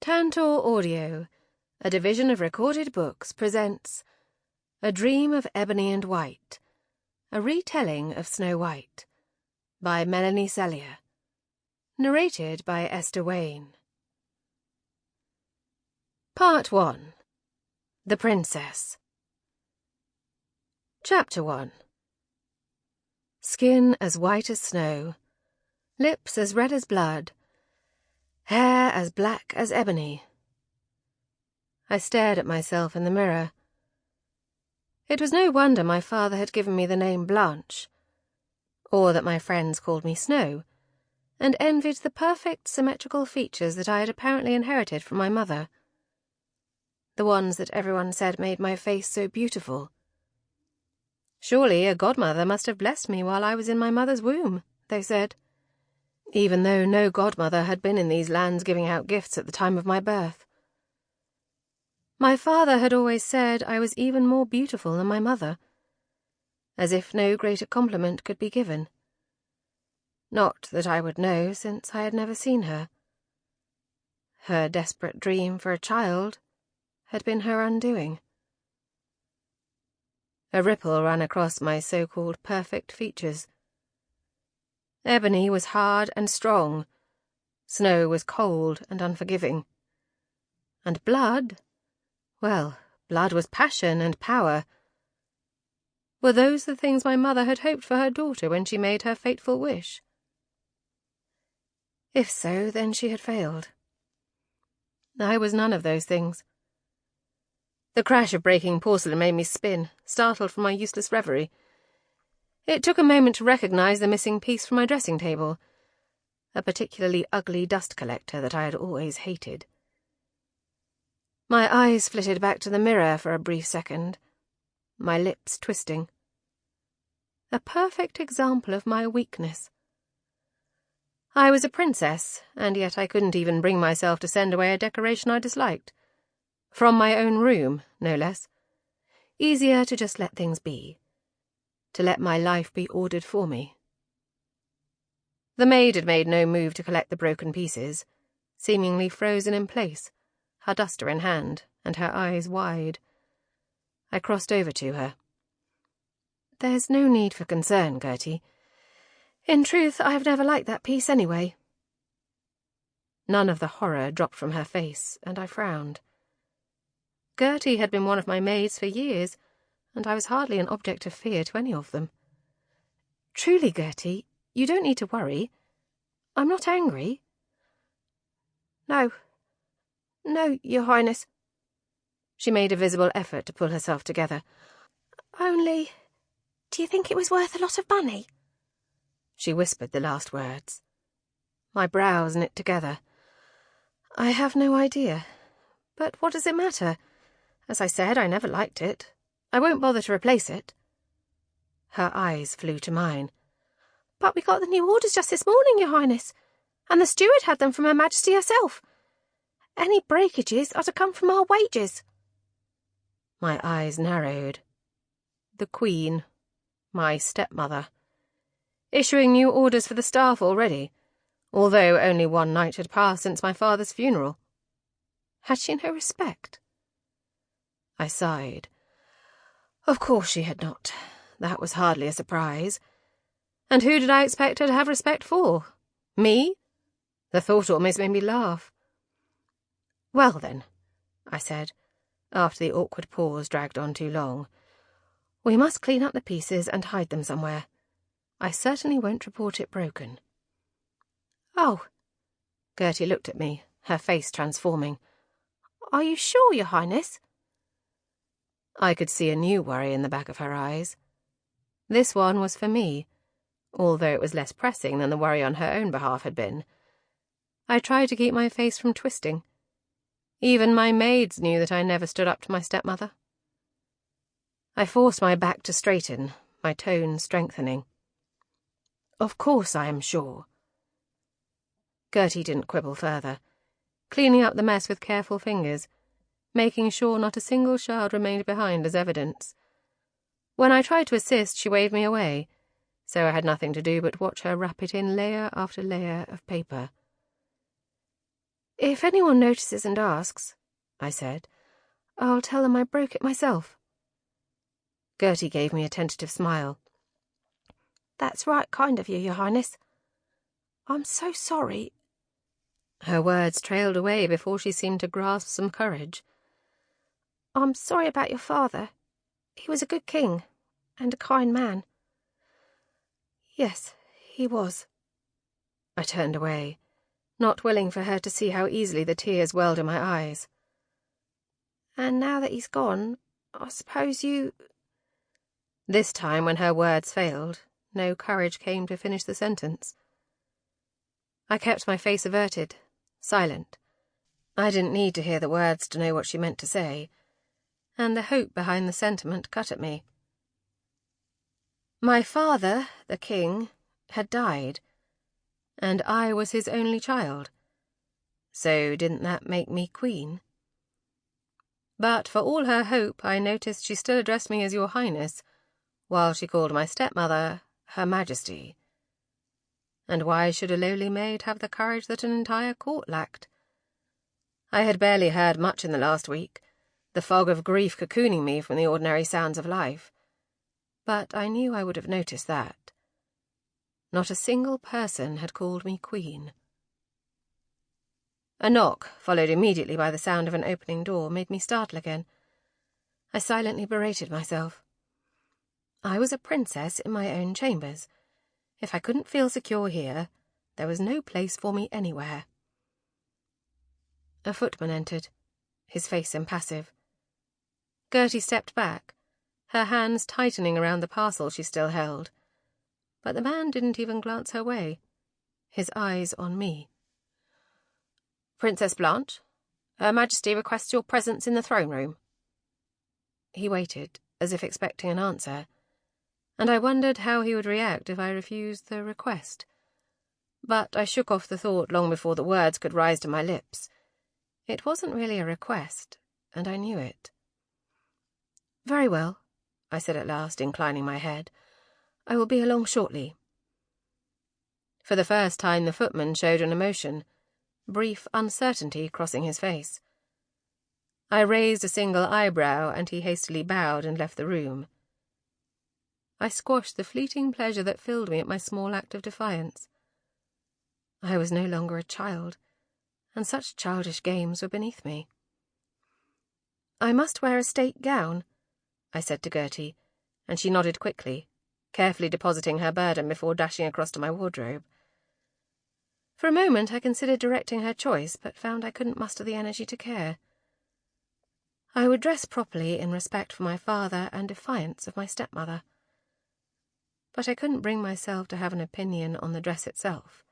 Tantor Audio, a division of Recorded Books, presents A Dream of Ebony and White, a retelling of Snow White, by Melanie Cellier, narrated by Esther Wane. Part 1. The Princess. Chapter 1. Skin as white as snow, lips as red as blood, hair as black as ebony. I stared at myself in the mirror. It was no wonder my father had given me the name Blanche, or that my friends called me Snow, and envied the perfect symmetrical features that I had apparently inherited from my mother. The ones that everyone said made my face so beautiful. Surely a godmother must have blessed me while I was in my mother's womb, they said, even though no godmother had been in these lands giving out gifts at the time of my birth. My father had always said I was even more beautiful than my mother, as if no greater compliment could be given. Not that I would know, since I had never seen her. Her desperate dream for a child had been her undoing. A ripple ran across my so-called perfect features. Ebony was hard and strong, Snow was cold and unforgiving. And blood, well, blood was passion and power. Were those the things my mother had hoped for her daughter when she made her fateful wish? If so, then she had failed. I was none of those things. The crash of breaking porcelain made me spin, startled from my useless reverie. It took a moment to recognize the missing piece from my dressing table, a particularly ugly dust collector that I had always hated. My eyes flitted back to the mirror for a brief second, my lips twisting. A perfect example of my weakness. I was a princess, and yet I couldn't even bring myself to send away a decoration I disliked. From my own room, no less. Easier to just let things be. To let my life be ordered for me. The maid had made no move to collect the broken pieces, seemingly frozen in place, her duster in hand, and her eyes wide. I crossed over to her. "There's no need for concern, Gertie. In truth, I have never liked that piece anyway." None of the horror dropped from her face, and I frowned. Gertie had been one of my maids for years, and I was hardly an object of fear to any of them. "Truly, Gertie, you don't need to worry. I'm not angry." No, Your Highness." She made a visible effort to pull herself together. "Only, do you think it was worth a lot of money?" She whispered the last words. My brows knit together. "I have no idea. But what does it matter? As I said, I never liked it. I won't bother to replace it." Her eyes flew to mine. "But we got the new orders just this morning, Your Highness, and the steward had them from Her Majesty herself. Any breakages are to come from our wages." My eyes narrowed. The Queen, my stepmother, issuing new orders for the staff already, although only one night had passed since my father's funeral. Had she no respect? I sighed. Of course she had not. That was hardly a surprise. And who did I expect her to have respect for? Me? The thought almost made me laugh. "Well, then," I said, after the awkward pause dragged on too long, "we must clean up the pieces and hide them somewhere. I certainly won't report it broken." "Oh." Gertie looked at me, her face transforming. "Are you sure, Your Highness?" I could see a new worry in the back of her eyes. This one was for me, although it was less pressing than the worry on her own behalf had been. I tried to keep my face from twisting. Even my maids knew that I never stood up to my stepmother. I forced my back to straighten, my tone strengthening. "Of course I am sure." Gertie didn't quibble further, cleaning up the mess with careful fingers, making sure not a single shard remained behind as evidence. When I tried to assist, she waved me away, so I had nothing to do but watch her wrap it in layer after layer of paper. "If anyone notices and asks," I said, "I'll tell them I broke it myself." Gertie gave me a tentative smile. "That's right kind of you, Your Highness. I'm so sorry." Her words trailed away before she seemed to grasp some courage. "I'm sorry about your father. He was a good king, and a kind man." "Yes, he was." I turned away, not willing for her to see how easily the tears welled in my eyes. "And now that he's gone, I suppose you—" This time, when her words failed, no courage came to finish the sentence. I kept my face averted, silent. I didn't need to hear the words to know what she meant to say, and the hope behind the sentiment cut at me. My father, the king, had died, and I was his only child. So didn't that make me queen? But for all her hope, I noticed she still addressed me as Your Highness, while she called my stepmother Her Majesty. And why should a lowly maid have the courage that an entire court lacked? I had barely heard much in the last week, the fog of grief cocooning me from the ordinary sounds of life. But I knew I would have noticed that. Not a single person had called me queen. A knock, followed immediately by the sound of an opening door, made me startle again. I silently berated myself. I was a princess in my own chambers. If I couldn't feel secure here, there was no place for me anywhere. A footman entered, his face impassive. Gertie stepped back, her hands tightening around the parcel she still held. But the man didn't even glance her way, his eyes on me. "Princess Blanche, Her Majesty requests your presence in the throne room." He waited, as if expecting an answer, and I wondered how he would react if I refused the request. But I shook off the thought long before the words could rise to my lips. It wasn't really a request, and I knew it. "Very well," I said at last, inclining my head. "I will be along shortly." For the first time the footman showed an emotion, brief uncertainty crossing his face. I raised a single eyebrow, and he hastily bowed and left the room. I squashed the fleeting pleasure that filled me at my small act of defiance. I was no longer a child, and such childish games were beneath me. "I must wear a state gown," I said to Gertie, and she nodded quickly, carefully depositing her burden before dashing across to my wardrobe. For a moment I considered directing her choice, but found I couldn't muster the energy to care. I would dress properly in respect for my father and defiance of my stepmother. But I couldn't bring myself to have an opinion on the dress itself.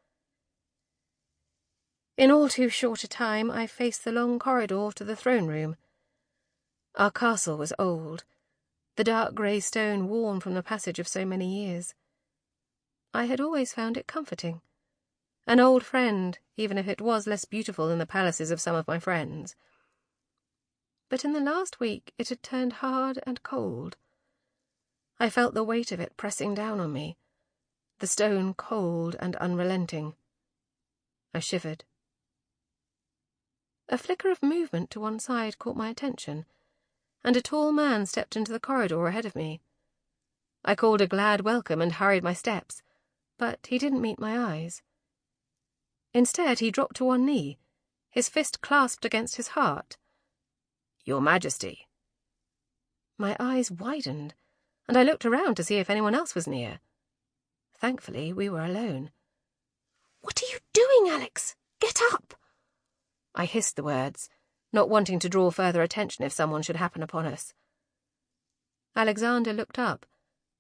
In all too short a time I faced the long corridor to the throne room. Our castle was old, the dark grey stone worn from the passage of so many years. I had always found it comforting. An old friend, even if it was less beautiful than the palaces of some of my friends. But in the last week it had turned hard and cold. I felt the weight of it pressing down on me, the stone cold and unrelenting. I shivered. A flicker of movement to one side caught my attention, and a tall man stepped into the corridor ahead of me. I called a glad welcome and hurried my steps, but he didn't meet my eyes. Instead, he dropped to one knee, his fist clasped against his heart. "Your Majesty." My eyes widened, and I looked around to see if anyone else was near. Thankfully, we were alone. "What are you doing, Alex? Get up!" I hissed the words, not wanting to draw further attention if someone should happen upon us. Alexander looked up,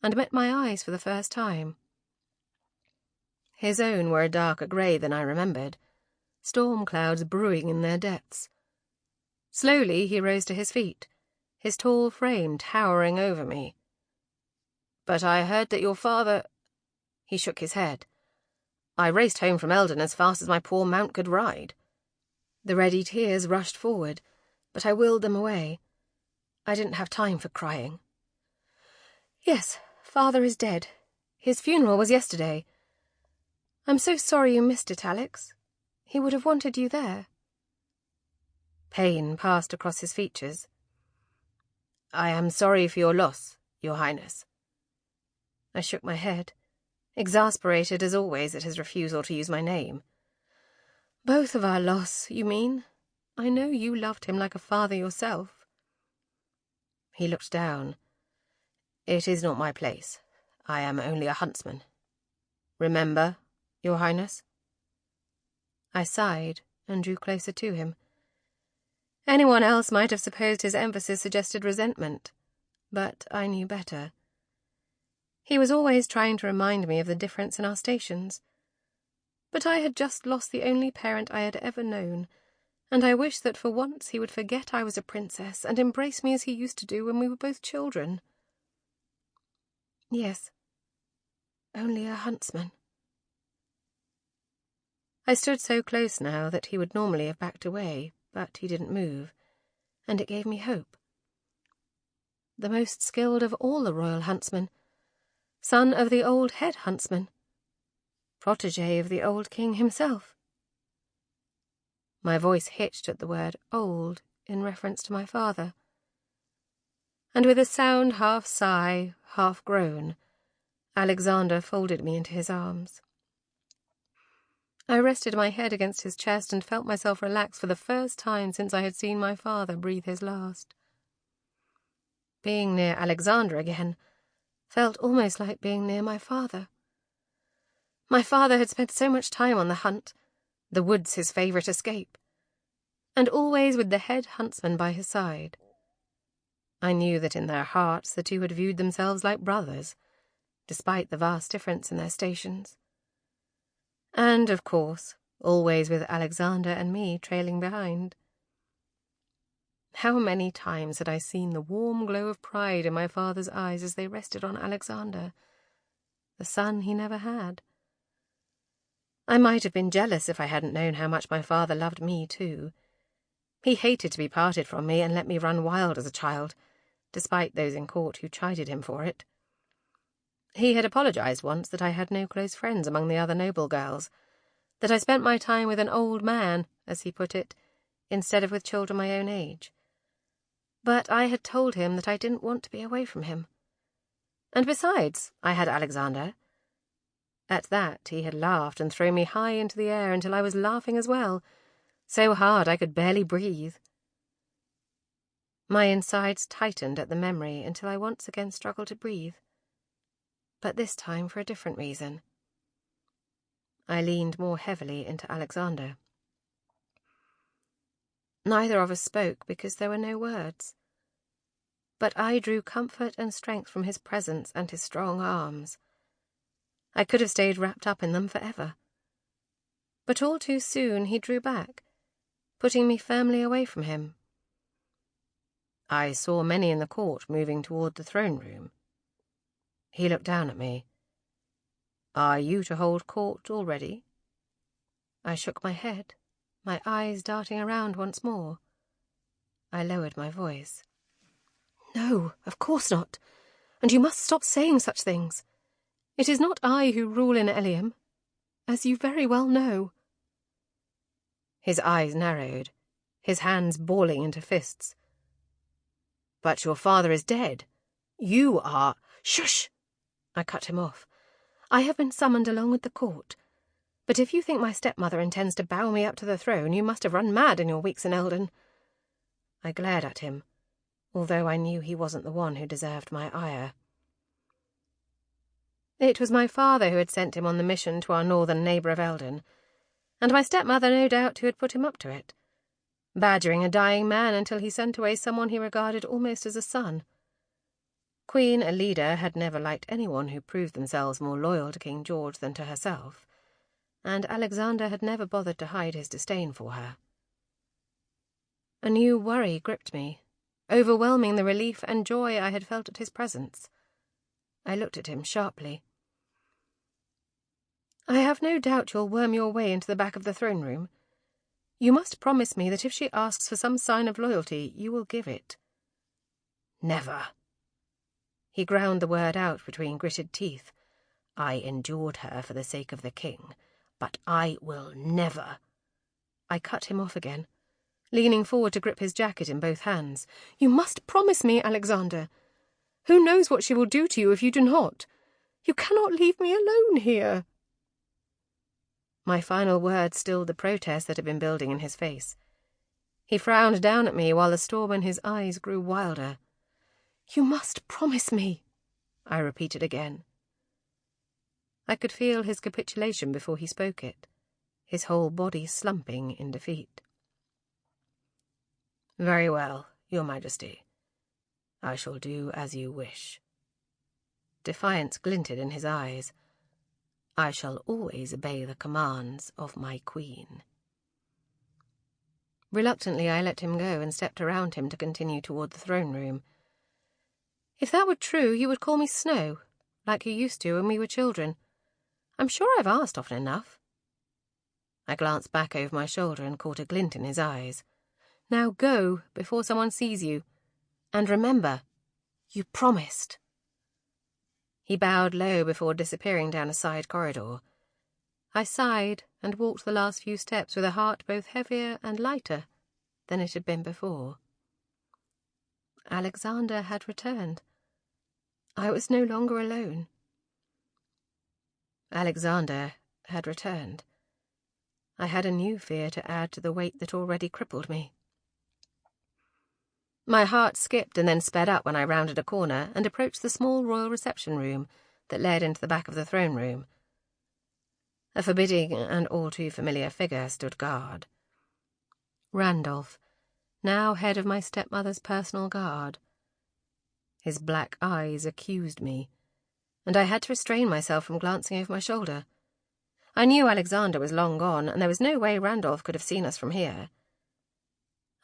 and met my eyes for the first time. His own were a darker grey than I remembered, storm clouds brewing in their depths. Slowly he rose to his feet, his tall frame towering over me. "But I heard that your father—" He shook his head. "I raced home from Eldon as fast as my poor mount could ride." The ready tears rushed forward, but I willed them away. I didn't have time for crying. "Yes, father is dead. His funeral was yesterday. I'm so sorry you missed it, Alex. He would have wanted you there." Pain passed across his features. "I am sorry for your loss, Your Highness." I shook my head, exasperated as always at his refusal to use my name. "Both of our loss, you mean? I know you loved him like a father yourself." He looked down. "It is not my place. I am only a huntsman. Remember, Your Highness?" I sighed and drew closer to him. Anyone else might have supposed his emphasis suggested resentment, but I knew better. He was always trying to remind me of the difference in our stations. But I had just lost the only parent I had ever known, and I wished that for once he would forget I was a princess and embrace me as he used to do when we were both children. "Yes, only a huntsman." I stood so close now that he would normally have backed away, but he didn't move, and it gave me hope. The most skilled of all the royal huntsmen, son of the old head huntsman, protege of the old king himself. My voice hitched at the word old in reference to my father, and with a sound half sigh, half groan, Alexander folded me into his arms. I rested my head against his chest and felt myself relax for the first time since I had seen my father breathe his last. Being near Alexander again felt almost like being near my father. My father had spent so much time on the hunt, the woods his favourite escape, and always with the head huntsman by his side. I knew that in their hearts the two had viewed themselves like brothers, despite the vast difference in their stations. And, of course, always with Alexander and me trailing behind. How many times had I seen the warm glow of pride in my father's eyes as they rested on Alexander, the son he never had. I might have been jealous if I hadn't known how much my father loved me, too. He hated to be parted from me and let me run wild as a child, despite those in court who chided him for it. He had apologized once that I had no close friends among the other noble girls, that I spent my time with an old man, as he put it, instead of with children my own age. But I had told him that I didn't want to be away from him. And besides, I had Alexander. At that he had laughed and thrown me high into the air until I was laughing as well, so hard I could barely breathe. My insides tightened at the memory until I once again struggled to breathe, but this time for a different reason. I leaned more heavily into Alexander. Neither of us spoke because there were no words, but I drew comfort and strength from his presence and his strong arms. I could have stayed wrapped up in them forever. But all too soon he drew back, putting me firmly away from him. I saw many in the court moving toward the throne room. He looked down at me. "Are you to hold court already?" I shook my head, my eyes darting around once more. I lowered my voice. "No, of course not, and you must stop saying such things. It is not I who rule in Eliam, as you very well know." His eyes narrowed, his hands balling into fists. "But your father is dead. You are—" "Shush!" I cut him off. "I have been summoned along with the court. But if you think my stepmother intends to bow me up to the throne, you must have run mad in your weeks in Eldon." I glared at him, although I knew he wasn't the one who deserved my ire. It was my father who had sent him on the mission to our northern neighbour of Eldon, and my stepmother no doubt who had put him up to it, badgering a dying man until he sent away someone he regarded almost as a son. Queen Elida had never liked anyone who proved themselves more loyal to King George than to herself, and Alexander had never bothered to hide his disdain for her. A new worry gripped me, overwhelming the relief and joy I had felt at his presence. I looked at him sharply. "I have no doubt you'll worm your way into the back of the throne room. You must promise me that if she asks for some sign of loyalty, you will give it." "Never." He ground the word out between gritted teeth. "I endured her for the sake of the king, but I will never—" I cut him off again. leaning forward to grip his jacket in both hands. "You must promise me, Alexander. Who knows what she will do to you if you do not? You cannot leave me alone here." My final word stilled the protest that had been building in his face. He frowned down at me while the storm in his eyes grew wilder. "You must promise me," I repeated again. I could feel his capitulation before he spoke it, his whole body slumping in defeat. "Very well, Your Majesty. I shall do as you wish." Defiance glinted in his eyes. "I shall always obey the commands of my queen." Reluctantly, I let him go and stepped around him to continue toward the throne room. "If that were true, you would call me Snow, like you used to when we were children. I'm sure I've asked often enough." I glanced back over my shoulder and caught a glint in his eyes. "Now go, before someone sees you. And remember, you promised." He bowed low before disappearing down a side corridor. I sighed and walked the last few steps with a heart both heavier and lighter than it had been before. Alexander had returned. I was no longer alone. Alexander had returned. I had a new fear to add to the weight that already crippled me. My heart skipped and then sped up when I rounded a corner and approached the small royal reception room that led into the back of the throne room. A forbidding and all too familiar figure stood guard. Randolph, now head of my stepmother's personal guard. His black eyes accused me, and I had to restrain myself from glancing over my shoulder. I knew Alexander was long gone, and there was no way Randolph could have seen us from here.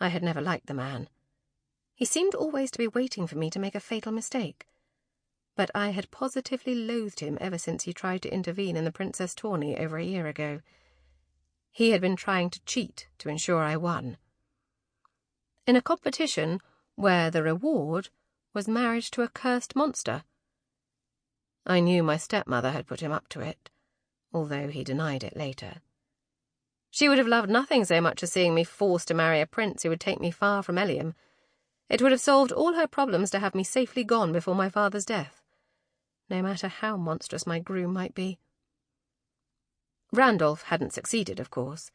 I had never liked the man. He seemed always to be waiting for me to make a fatal mistake. But I had positively loathed him ever since he tried to intervene in the Princess tourney over a year ago. He had been trying to cheat to ensure I won. In a competition where the reward was marriage to a cursed monster. I knew my stepmother had put him up to it, although he denied it later. She would have loved nothing so much as seeing me forced to marry a prince who would take me far from Eliam. It would have solved all her problems to have me safely gone before my father's death, no matter how monstrous my groom might be. Randolph hadn't succeeded, of course.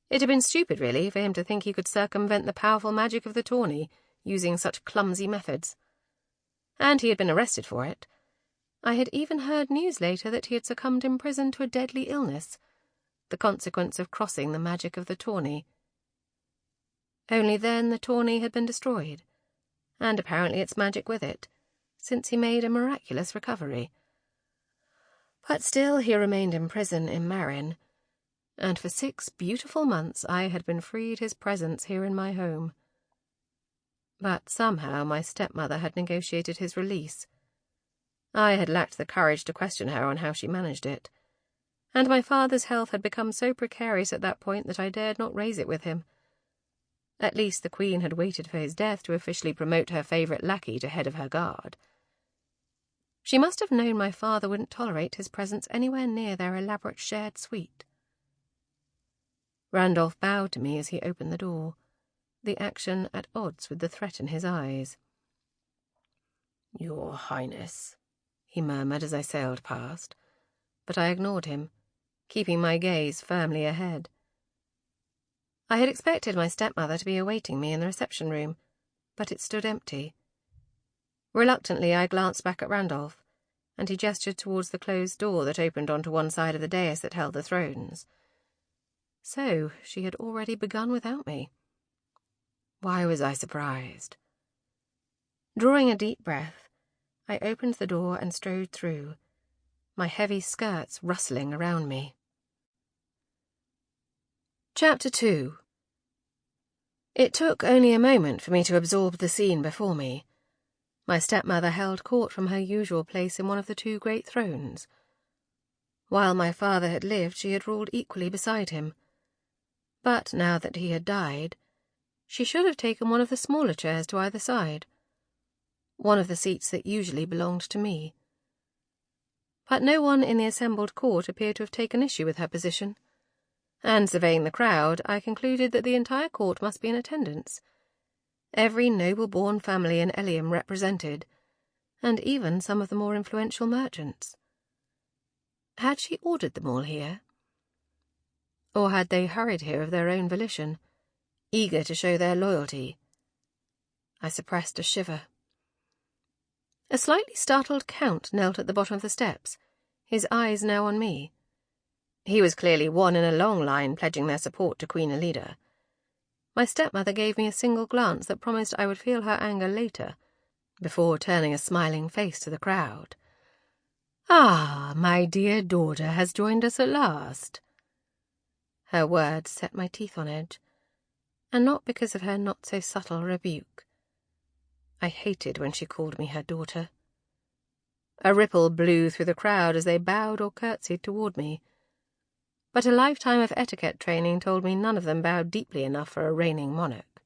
It had been stupid, really, for him to think he could circumvent the powerful magic of the tourney using such clumsy methods. And he had been arrested for it. I had even heard news later that he had succumbed in prison to a deadly illness, the consequence of crossing the magic of the tourney. Only then the tourney had been destroyed, and apparently its magic with it, since he made a miraculous recovery. But still he remained in prison in Marin, and for 6 beautiful months I had been freed his presence here in my home. But somehow my stepmother had negotiated his release. I had lacked the courage to question her on how she managed it, and my father's health had become so precarious at that point that I dared not raise it with him. At least the Queen had waited for his death to officially promote her favourite lackey to head of her guard. She must have known my father wouldn't tolerate his presence anywhere near their elaborate shared suite. Randolph bowed to me as he opened the door, the action at odds with the threat in his eyes. "Your Highness," he murmured as I sailed past, but I ignored him, keeping my gaze firmly ahead. I had expected my stepmother to be awaiting me in the reception room, but it stood empty. Reluctantly, I glanced back at Randolph, and he gestured towards the closed door that opened onto one side of the dais that held the thrones. So she had already begun without me. Why was I surprised? Drawing a deep breath, I opened the door and strode through, my heavy skirts rustling around me. Chapter 2. It took only a moment for me to absorb the scene before me. My stepmother held court from her usual place in one of the 2 great thrones. While my father had lived, she had ruled equally beside him. But now that he had died, she should have taken one of the smaller chairs to either side, one of the seats that usually belonged to me. But no one in the assembled court appeared to have taken issue with her position, and surveying the crowd, I concluded that the entire court must be in attendance. Every noble-born family in Eliam represented, and even some of the more influential merchants. Had she ordered them all here? Or had they hurried here of their own volition, eager to show their loyalty? I suppressed a shiver. A slightly startled count knelt at the bottom of the steps, his eyes now on me. He was clearly one in a long line pledging their support to Queen Elida. My stepmother gave me a single glance that promised I would feel her anger later, before turning a smiling face to the crowd. "Ah, my dear daughter has joined us at last." Her words set my teeth on edge, and not because of her not-so-subtle rebuke. I hated when she called me her daughter. A ripple blew through the crowd as they bowed or curtsied toward me, but a lifetime of etiquette training told me none of them bowed deeply enough for a reigning monarch.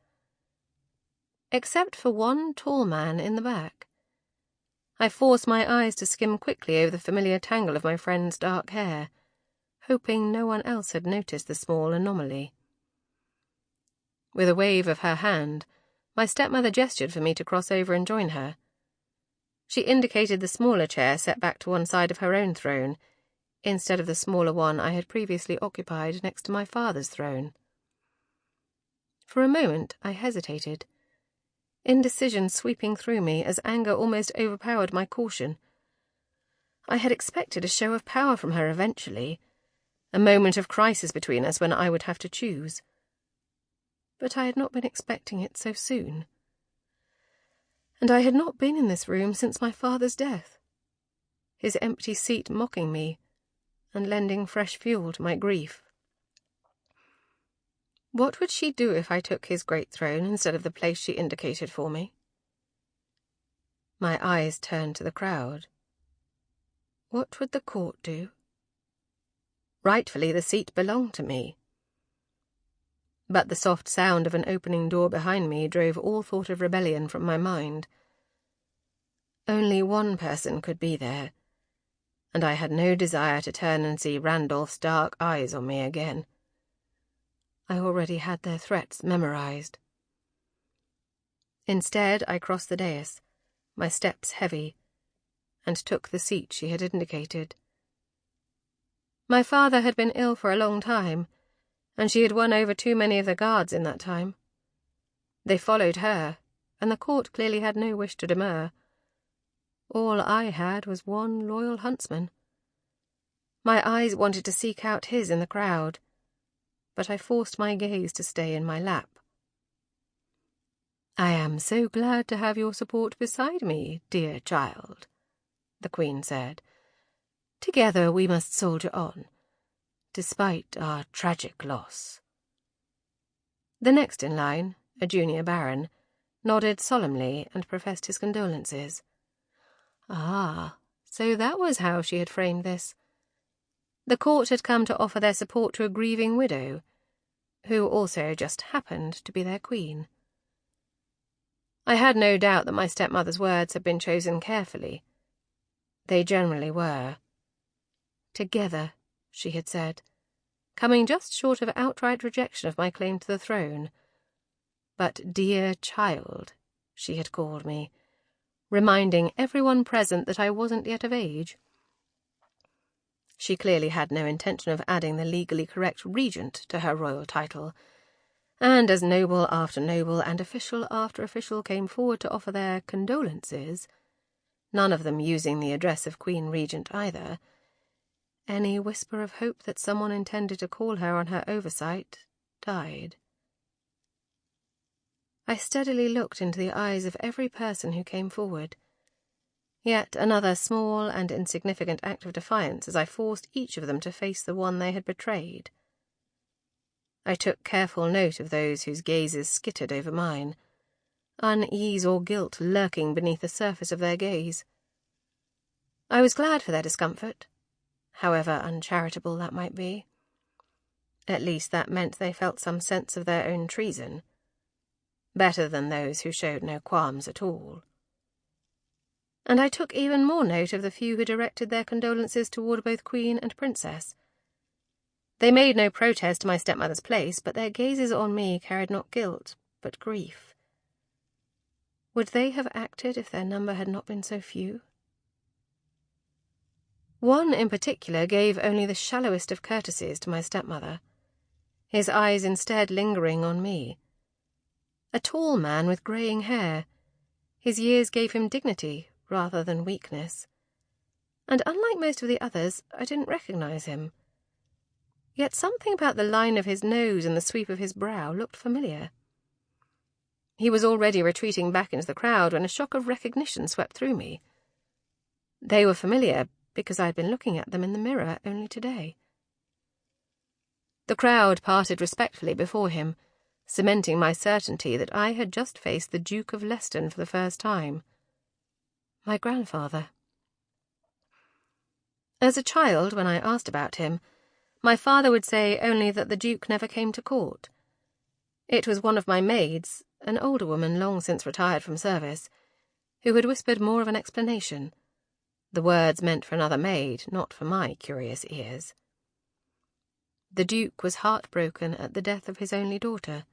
Except for one tall man in the back. I forced my eyes to skim quickly over the familiar tangle of my friend's dark hair, hoping no one else had noticed the small anomaly. With a wave of her hand, my stepmother gestured for me to cross over and join her. She indicated the smaller chair set back to one side of her own throne, instead of the smaller one I had previously occupied next to my father's throne. For a moment I hesitated, indecision sweeping through me as anger almost overpowered my caution. I had expected a show of power from her eventually, a moment of crisis between us when I would have to choose. But I had not been expecting it so soon. And I had not been in this room since my father's death, his empty seat mocking me and lending fresh fuel to my grief. What would she do if I took his great throne instead of the place she indicated for me? My eyes turned to the crowd. What would the court do? Rightfully, the seat belonged to me. But the soft sound of an opening door behind me drove all thought of rebellion from my mind. Only one person could be there, and I had no desire to turn and see Randolph's dark eyes on me again. I already had their threats memorized. Instead, I crossed the dais, my steps heavy, and took the seat she had indicated. My father had been ill for a long time, and she had won over too many of the guards in that time. They followed her, and the court clearly had no wish to demur. All I had was one loyal huntsman. My eyes wanted to seek out his in the crowd, but I forced my gaze to stay in my lap. "I am so glad to have your support beside me, dear child," the Queen said. "Together we must soldier on, despite our tragic loss." The next in line, a junior baron, nodded solemnly and professed his condolences. Ah, so that was how she had framed this. The court had come to offer their support to a grieving widow, who also just happened to be their queen. I had no doubt that my stepmother's words had been chosen carefully. They generally were. "Together," she had said, coming just short of outright rejection of my claim to the throne. But dear child, she had called me, reminding everyone present that I wasn't yet of age. She clearly had no intention of adding the legally correct regent to her royal title, and as noble after noble and official after official came forward to offer their condolences, none of them using the address of Queen Regent either, any whisper of hope that someone intended to call her on her oversight died. I steadily looked into the eyes of every person who came forward. Yet another small and insignificant act of defiance as I forced each of them to face the one they had betrayed. I took careful note of those whose gazes skittered over mine, unease or guilt lurking beneath the surface of their gaze. I was glad for their discomfort, however uncharitable that might be. At least that meant they felt some sense of their own treason. Better than those who showed no qualms at all. And I took even more note of the few who directed their condolences toward both Queen and Princess. They made no protest to my stepmother's place, but their gazes on me carried not guilt, but grief. Would they have acted if their number had not been so few? One in particular gave only the shallowest of courtesies to my stepmother, his eyes instead lingering on me. A tall man with greying hair, his years gave him dignity rather than weakness, and unlike most of the others, I didn't recognize him. Yet something about the line of his nose and the sweep of his brow looked familiar. He was already retreating back into the crowd when a shock of recognition swept through me. They were familiar because I had been looking at them in the mirror only today. The crowd parted respectfully before him, cementing my certainty that I had just faced the Duke of Leston for the first time. My grandfather. As a child, when I asked about him, my father would say only that the Duke never came to court. It was one of my maids, an older woman long since retired from service, who had whispered more of an explanation. The words meant for another maid, not for my curious ears. The Duke was heartbroken at the death of his only daughter,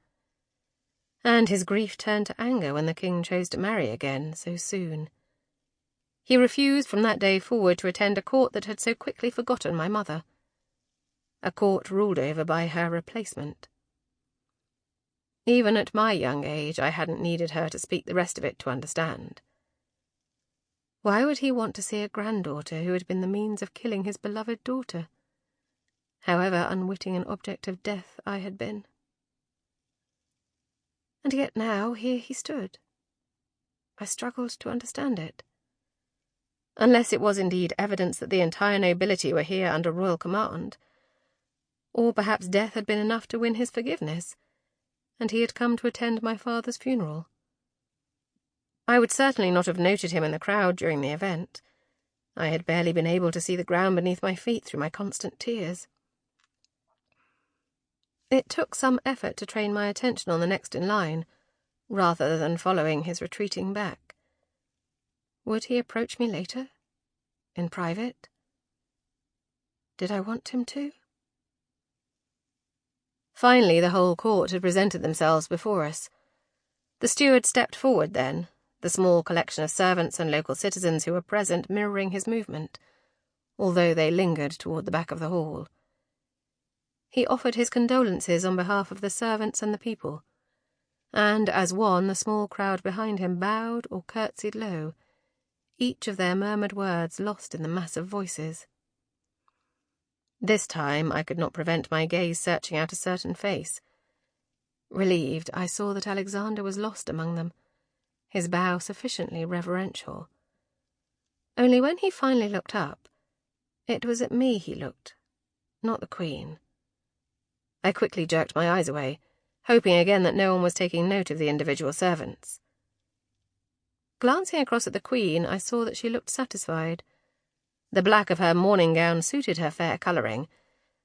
and his grief turned to anger when the king chose to marry again so soon. He refused from that day forward to attend a court that had so quickly forgotten my mother, a court ruled over by her replacement. Even at my young age, I hadn't needed her to speak the rest of it to understand. Why would he want to see a granddaughter who had been the means of killing his beloved daughter, however unwitting an object of death I had been? And yet now here he stood. I struggled to understand it. Unless it was indeed evidence that the entire nobility were here under royal command, or perhaps death had been enough to win his forgiveness, and he had come to attend my father's funeral. I would certainly not have noted him in the crowd during the event. I had barely been able to see the ground beneath my feet through my constant tears. It took some effort to train my attention on the next in line, rather than following his retreating back. Would he approach me later? In private? Did I want him to? Finally, the whole court had presented themselves before us. The steward stepped forward then, the small collection of servants and local citizens who were present mirroring his movement, although they lingered toward the back of the hall. He offered his condolences on behalf of the servants and the people, and as one, the small crowd behind him bowed or curtsied low, each of their murmured words lost in the mass of voices. This time I could not prevent my gaze searching out a certain face. Relieved, I saw that Alexander was lost among them, his bow sufficiently reverential. Only when he finally looked up, it was at me he looked, not the Queen. I quickly jerked my eyes away, hoping again that no one was taking note of the individual servants. Glancing across at the Queen, I saw that she looked satisfied. The black of her morning gown suited her fair colouring,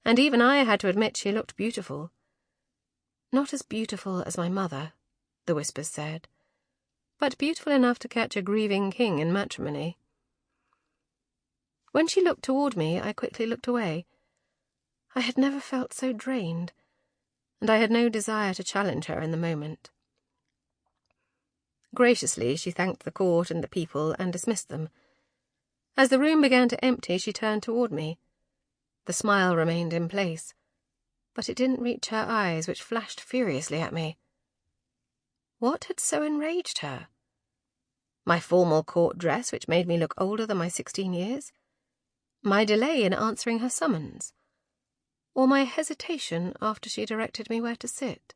and even I had to admit she looked beautiful. Not as beautiful as my mother, the whispers said, but beautiful enough to catch a grieving king in matrimony. When she looked toward me, I quickly looked away. I had never felt so drained, and I had no desire to challenge her in the moment. Graciously, she thanked the court and the people and dismissed them. As the room began to empty, she turned toward me. The smile remained in place, but it didn't reach her eyes, which flashed furiously at me. What had so enraged her? My formal court dress, which made me look older than my 16 years? My delay in answering her summons? Or my hesitation after she directed me where to sit?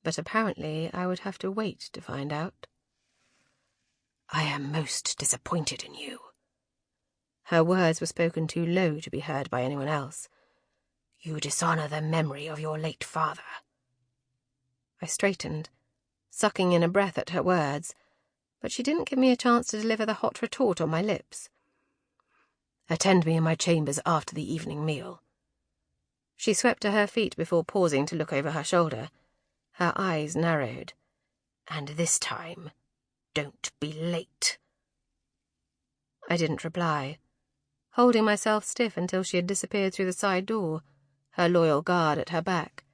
But apparently I would have to wait to find out. "I am most disappointed in you." Her words were spoken too low to be heard by anyone else. "You dishonour the memory of your late father." I straightened, sucking in a breath at her words, but she didn't give me a chance to deliver the hot retort on my lips. "Attend me in my chambers after the evening meal." She swept to her feet before pausing to look over her shoulder. Her eyes narrowed. "And this time, don't be late." I didn't reply. holding myself stiff until she had disappeared through the side door, her loyal guard at her back.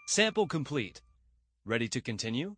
Sample complete. Ready to continue?